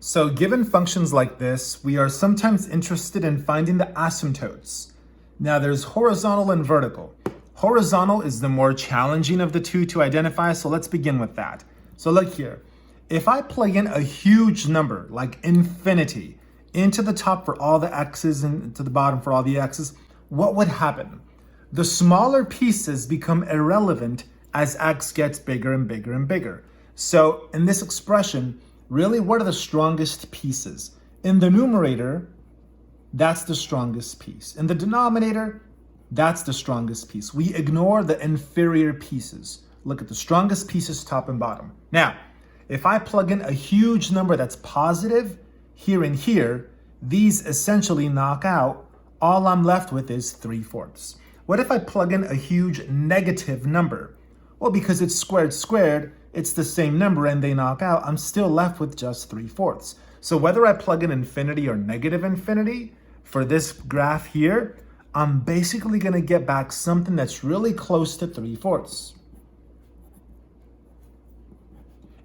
So given functions like this, we are sometimes interested in finding the asymptotes. Now there's horizontal and vertical. Horizontal is the more challenging of the two to identify, so let's begin with that. So look here, if I plug in a huge number, like infinity, into the top for all the x's and to the bottom for all the x's, what would happen? The smaller pieces become irrelevant as x gets bigger and bigger and bigger. So in this expression, really, what are the strongest pieces? In the numerator, that's the strongest piece. In the denominator, that's the strongest piece. We ignore the inferior pieces. Look at the strongest pieces, top and bottom. Now, if I plug in a huge number that's positive here and here, these essentially knock out. All I'm left with is 3/4. What if I plug in a huge negative number? Well, because it's squared, it's the same number and they knock out, I'm still left with just 3/4. So whether I plug in infinity or negative infinity for this graph here, I'm basically gonna get back something that's really close to 3/4.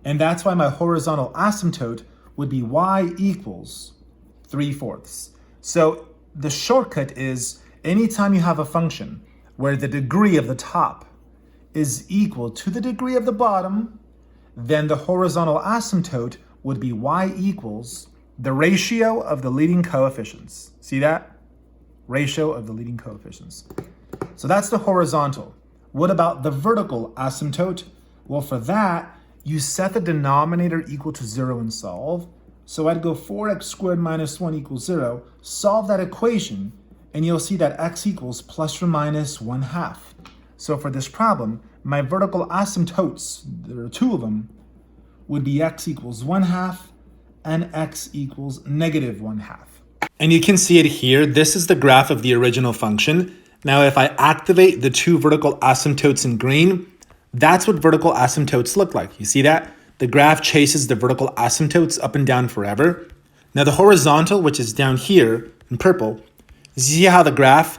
And that's why my horizontal asymptote would be y equals 3/4. So the shortcut is anytime you have a function where the degree of the top is equal to the degree of the bottom, then the horizontal asymptote would be y equals the ratio of the leading coefficients. See that? Ratio of the leading coefficients. So that's the horizontal. What about the vertical asymptote? Well, for that, you set the denominator equal to 0 and solve. So I'd go 4x squared minus 1 equals 0, solve that equation, and you'll see that x equals plus or minus 1/2. So for this problem, my vertical asymptotes, there are two of them, would be x equals 1/2 and x equals negative 1/2. And you can see it here. This is the graph of the original function. Now, if I activate the two vertical asymptotes in green, that's what vertical asymptotes look like. You see that? The graph chases the vertical asymptotes up and down forever. Now the horizontal, which is down here in purple, you see how the graph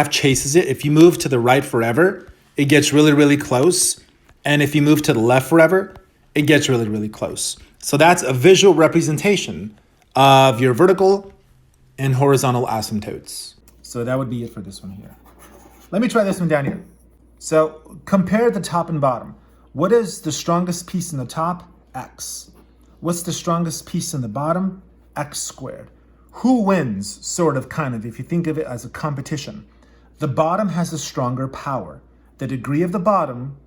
chases it? If you move to the right forever, it gets really, really close. And if you move to the left forever, it gets really, really close. So that's a visual representation of your vertical and horizontal asymptotes. So that would be it for this one here. Let me try this one down here. So compare the top and bottom. What is the strongest piece in the top? X. What's the strongest piece in the bottom? X squared. Who wins, sort of, kind of, if you think of it as a competition? The bottom has a stronger power. The degree of the bottom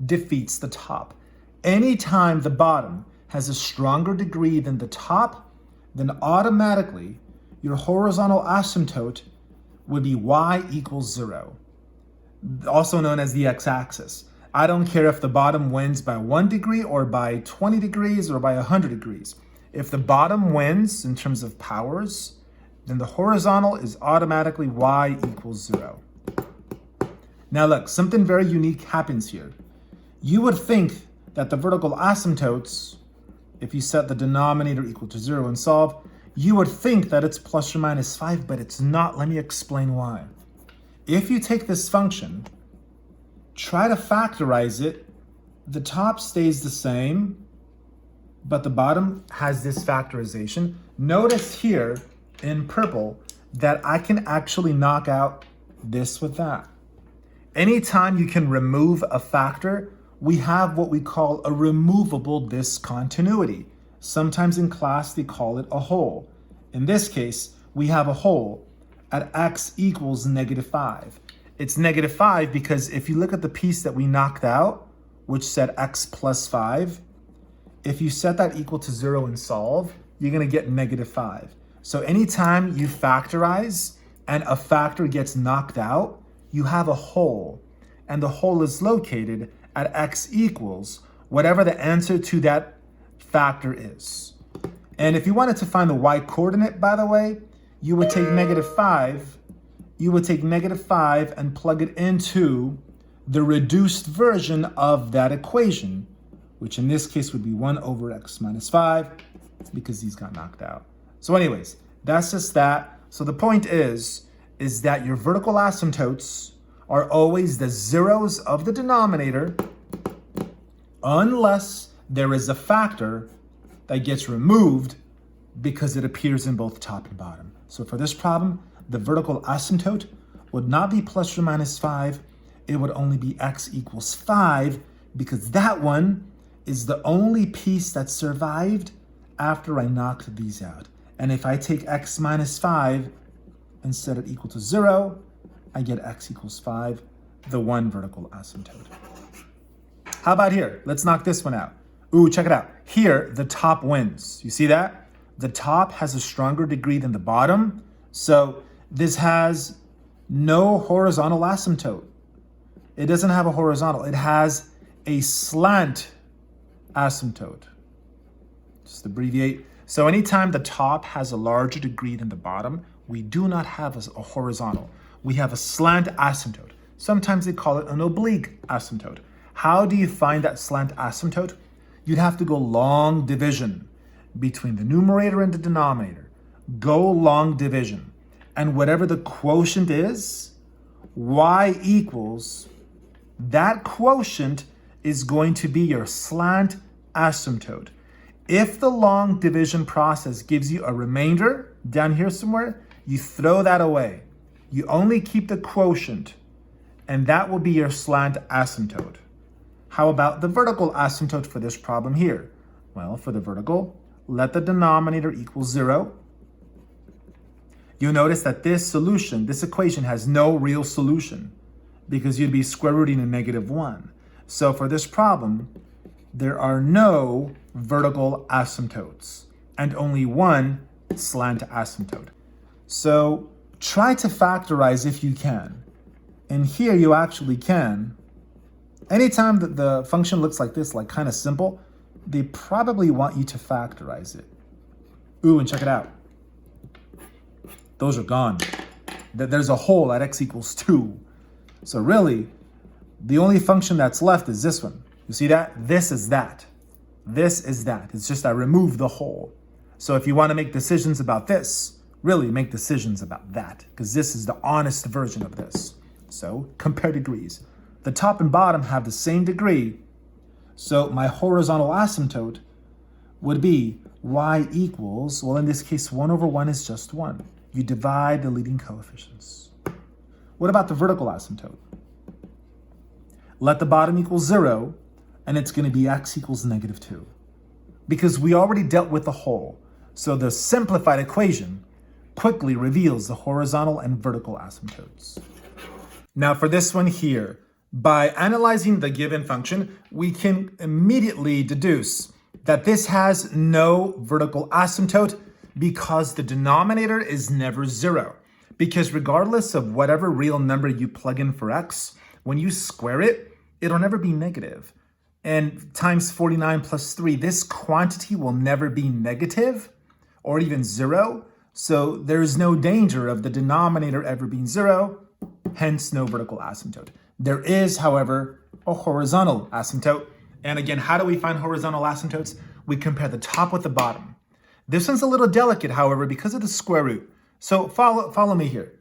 defeats the top. Anytime the bottom has a stronger degree than the top, then automatically your horizontal asymptote would be y equals 0, also known as the x-axis. I don't care if the bottom wins by 1 degree or by 20 degrees or by 100 degrees. If the bottom wins in terms of powers, then the horizontal is automatically y equals 0. Now look, something very unique happens here. You would think that the vertical asymptotes, if you set the denominator equal to 0 and solve, you would think that it's plus or minus 5, but it's not. Let me explain why. If you take this function, try to factorize it, the top stays the same, but the bottom has this factorization. Notice here in purple that I can actually knock out this with that. Anytime you can remove a factor, we have what we call a removable discontinuity. Sometimes in class they call it a hole. In this case, we have a hole at x equals -5. It's -5 because if you look at the piece that we knocked out, which said x plus 5, if you set that equal to 0 and solve, you're gonna get -5. So anytime you factorize and a factor gets knocked out, you have a hole, and the hole is located at x equals whatever the answer to that factor is. And if you wanted to find the y coordinate, by the way, you would take -5, and plug it into the reduced version of that equation, which in this case would be 1 over x minus 5, because these got knocked out. So anyways, that's just that. So the point is that your vertical asymptotes are always the zeros of the denominator, unless there is a factor that gets removed because it appears in both top and bottom. So for this problem, the vertical asymptote would not be plus or minus 5. It would only be x equals 5 because that one is the only piece that survived after I knocked these out. And if I take x minus 5 and set it equal to 0, I get x equals 5, the one vertical asymptote. How about here? Let's knock this one out. Ooh, check it out. Here, the top wins. You see that? The top has a stronger degree than the bottom. So this has no horizontal asymptote. It doesn't have a horizontal. It has a slant asymptote. Just abbreviate. So anytime the top has a larger degree than the bottom, we do not have a horizontal. We have a slant asymptote. Sometimes they call it an oblique asymptote. How do you find that slant asymptote? You'd have to go long division between the numerator and the denominator. Go long division. And whatever the quotient is, y equals, that quotient is going to be your slant asymptote. If the long division process gives you a remainder down here somewhere, you throw that away. You only keep the quotient, and that will be your slant asymptote. How about the vertical asymptote for this problem here? Well, for the vertical, let the denominator equal 0. You'll notice that this solution, this equation has no real solution because you'd be square rooting a -1. So for this problem, there are no vertical asymptotes and only one slant asymptote. So try to factorize if you can. And here you actually can. Anytime that the function looks like this, like kind of simple, they probably want you to factorize it. Ooh, and check it out. Those are gone. There's a hole at x equals 2. So really, the only function that's left is this one. You see that? This is that. This is that. It's just I removed the hole. So if you want to make decisions about this, really make decisions about that, because this is the honest version of this. So compare degrees. The top and bottom have the same degree. So my horizontal asymptote would be y equals, well, in this case, 1 over 1 is just 1. You divide the leading coefficients. What about the vertical asymptote? Let the bottom equal 0, and it's going to be x equals -2. Because we already dealt with the whole. So the simplified equation quickly reveals the horizontal and vertical asymptotes. Now for this one here, by analyzing the given function, we can immediately deduce that this has no vertical asymptote because the denominator is never 0. Because regardless of whatever real number you plug in for x, when you square it, it'll never be negative. And times 49 plus 3, this quantity will never be negative or even 0. So there's no danger of the denominator ever being 0, hence no vertical asymptote. There is, however, a horizontal asymptote. And again, how do we find horizontal asymptotes? We compare the top with the bottom. This one's a little delicate, however, because of the square root. So follow me here.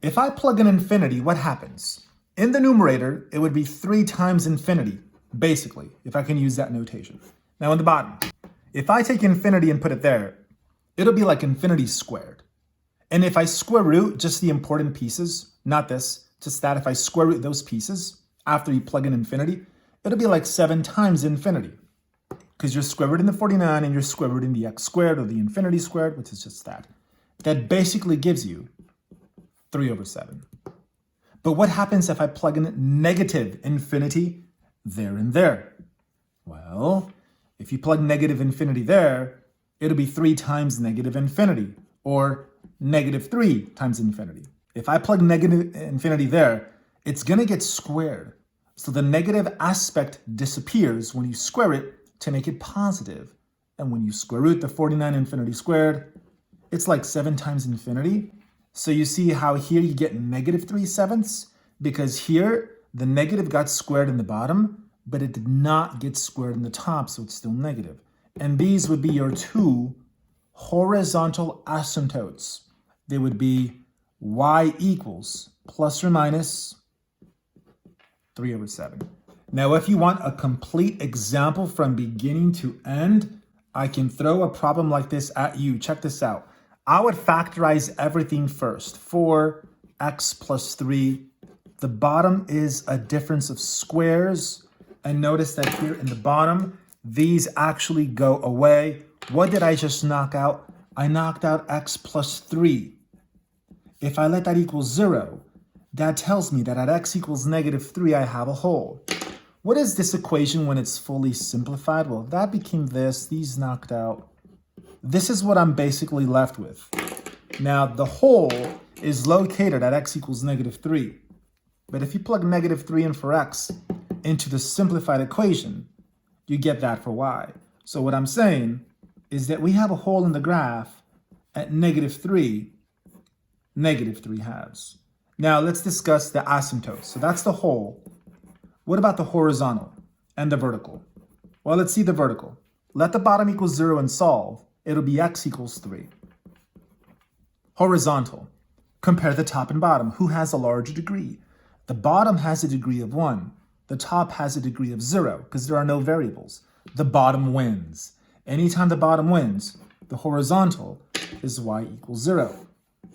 If I plug in infinity, what happens? In the numerator, it would be 3 times infinity, basically, if I can use that notation. Now in the bottom, if I take infinity and put it there, it'll be like infinity squared. And if I square root just the important pieces, not this, just that, if I square root those pieces after you plug in infinity, it'll be like 7 times infinity. Because you're square rooting the 49 and you're square rooting the x squared or the infinity squared, which is just that. That basically gives you 3 over 7. But what happens if I plug in negative infinity there and there? Well, if you plug negative infinity there, it'll be 3 times negative infinity, or -3 times infinity. If I plug negative infinity there, it's going to get squared. So the negative aspect disappears when you square it to make it positive. And when you square root the 49 infinity squared, it's like 7 times infinity. So you see how here you get -3/7, because here the negative got squared in the bottom, but it did not get squared in the top, so it's still negative. And these would be your 2 horizontal asymptotes. They would be y equals plus or minus 3 over 7. Now, if you want a complete example from beginning to end, I can throw a problem like this at you. Check this out. I would factorize everything first. 4x plus 3. The bottom is a difference of squares. And notice that here in the bottom, these actually go away. What did I just knock out? I knocked out x plus 3. If I let that equal 0, that tells me that at x equals negative 3, I have a whole. What is this equation when it's fully simplified? Well, that became this. These knocked out. This is what I'm basically left with. Now, the whole is located at x equals negative 3. But if you plug negative 3 in for x into the simplified equation, you get that for y. So what I'm saying is that we have a hole in the graph at negative 3 halves. Now, let's discuss the asymptotes. So that's the whole. What about the horizontal and the vertical? Well, let's see the vertical. Let the bottom equal 0 and solve. It'll be x equals 3. Horizontal. Compare the top and bottom. Who has a larger degree? The bottom has a degree of 1. The top has a degree of 0 because there are no variables. The bottom wins. Anytime the bottom wins, the horizontal is y equals 0.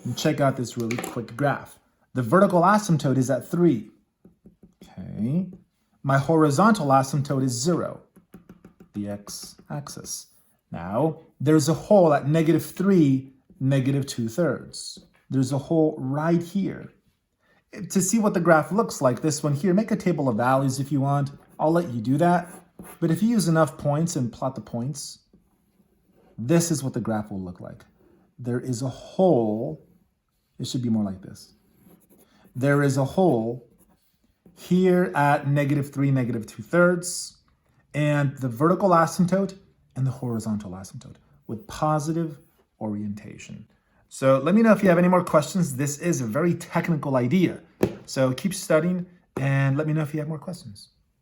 And check out this really quick graph. The vertical asymptote is at 3. Okay. My horizontal asymptote is 0, the x-axis. Now, there's a hole at negative 3, negative 2/3. There's a hole right here. To see what the graph looks like, this one here, make a table of values if you want. I'll let you do that. But if you use enough points and plot the points, this is what the graph will look like. There is a hole. It should be more like this. There is a hole here at negative 3, negative 2/3, and the vertical asymptote and the horizontal asymptote with positive orientation. So let me know if you have any more questions. This is a very technical idea. So keep studying and let me know if you have more questions.